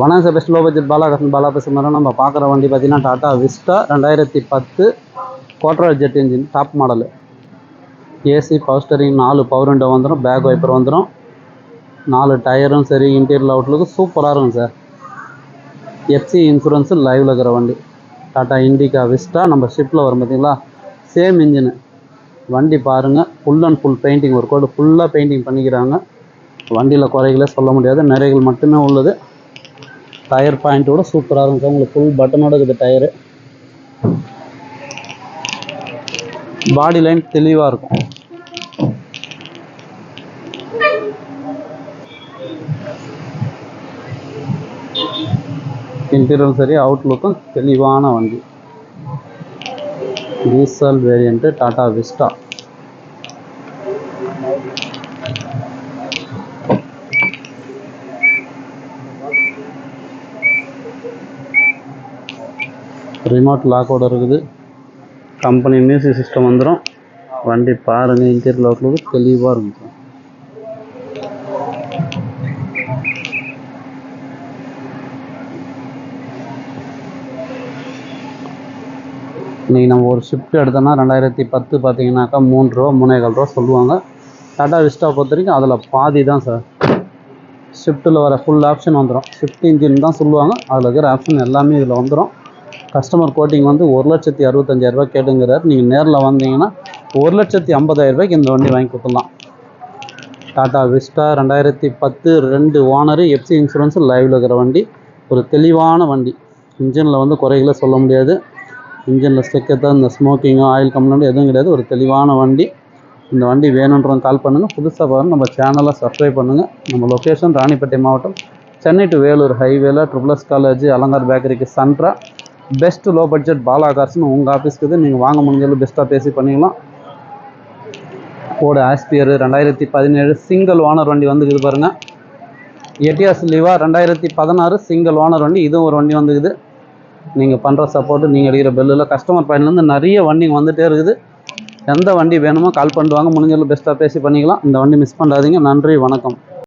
வணக்கம் sir, best low budget Bala பேசுகிறோம். நம்ம பார்க்குற வண்டி பார்த்தீங்கன்னா Tata Vista 2010 Quadrajet engine top model. AC power steering 4 power window வந்துடும், பேக் வைப்பர் வந்துடும், 4 டயரும் சரி இன்டீரியர் அவுட்லுக்கு சூப்பராக இருக்கும் சார். எஃப்சி இன்சூரன்ஸு லைவில் இருக்கிற வண்டி டாடா இண்டிகா விஸ்டா. நம்ம ஷிஃப்ட்டில் வரும் பார்த்தீங்களா, சேம் இன்ஜினு. வண்டி பாருங்கள், ஃபுல் அண்ட் ஃபுல் பெயிண்டிங், ஒரு கோடு ஃபுல்லாக பெயிண்டிங் பண்ணிக்கிறாங்க. வண்டியில் குறைகளே சொல்ல முடியாது, நிறைகள் மட்டுமே உள்ளது. டயர் பாயிண்ட்டோட சூப்பராக இருக்கும் சார். உங்களுக்கு ஃபுல் பட்டனோட இருக்குது டயரு. பாடி லைன் தெளிவாக இருக்கும். இன்டீரியரும் சரி அவுட்லுக்கும் தெளிவான வண்டி. Diesel variant Tata Vista. Remote லாக்கோடு இருக்குது. கம்பெனி மியூசிக் சிஸ்டம் வந்துடும். வண்டி பாருங்கள், இன்டீரியர் அவுட்லுக்கு தெளிவாக இருக்கும் சார். இன்றைக்கி நம்ம ஒரு ஷிஃப்ட் எடுத்தோம்னா 2010 பார்த்தீங்கன்னாக்கா 3 ரூபா 3.25 ரூபா சொல்லுவாங்க. டாடா விஸ்டா பொறுத்த வரைக்கும் அதில் பாதி தான் சார். ஷிஃப்ட்டில் வர ஃபுல் ஆப்ஷன் வந்துடும். ஷிஃப்ட் இன்ஜின் தான் சொல்லுவாங்க, அதில் இருக்கிற ஆப்ஷன் எல்லாமே இதில் வந்துடும். கஸ்டமர் கோட்டிங் வந்து 1,65,000 கேட்டுங்கிறார். நீங்கள் நேரில் வந்தீங்கன்னா 1,50,000 இந்த வண்டி வாங்கி கொடுத்துடலாம். Tata Vista 2010, 2 owner, FC insurance லைவில் இருக்கிற வண்டி. ஒரு தெளிவான வண்டி. இன்ஜினில் வந்து குறைகளை சொல்ல முடியாது. இன்ஜினில் ஸ்டெக்கத்தான், இந்த ஸ்மோக்கிங்கோ ஆயில் கம்ப்ளைண்ட் எதுவும் கிடையாது. ஒரு தெளிவான வண்டி. இந்த வண்டி வேணுன்றவங்க கால் பண்ணுங்கள். புதுசாக பாருங்கள், நம்ம சேனலை சப்ஸ்கிரைப் பண்ணுங்கள். நம்ம லொக்கேஷன் ராணிப்பேட்டை மாவட்டம், சென்னை டு வேலூர் ஹைவேல ட்ரிபிள்எஸ் காலேஜ், அலங்கார் பேக்கரிக்கு சென்ட்ரா. பெஸ்ட் லோ பட்ஜெட் பாலா கார்ஸ்னு உங்கள் ஆஃபீஸ்க்கு இது. நீங்கள் வாங்க முடிஞ்சாலும் பெஸ்ட்டாக பேசி பண்ணிக்கலாம். கோடு ஆஸ்பியர் 2017 சிங்கிள் ஓனர் வண்டி வந்துக்குது பாருங்கள். எட்டியாஸ் லீவா 2016 சிங்கிள் ஓனர் வண்டி. இதுவும் ஒரு வண்டி வந்துக்குது. நீங்கள் பண்ணுற சப்போர்ட்டு, நீங்கள் அடிக்கிற பெல்லில் கஸ்டமர் பாயிண்ட்லேருந்து நிறைய வண்டிங்க வந்துகிட்டே இருக்குது. எந்த வண்டி வேணுமோ கால் பண்ணிட்டு வாங்க. முடிஞ்சாலும் பெஸ்ட்டாக பேசி பண்ணிக்கலாம். இந்த வண்டி மிஸ் பண்ணாதீங்க. நன்றி, வணக்கம்.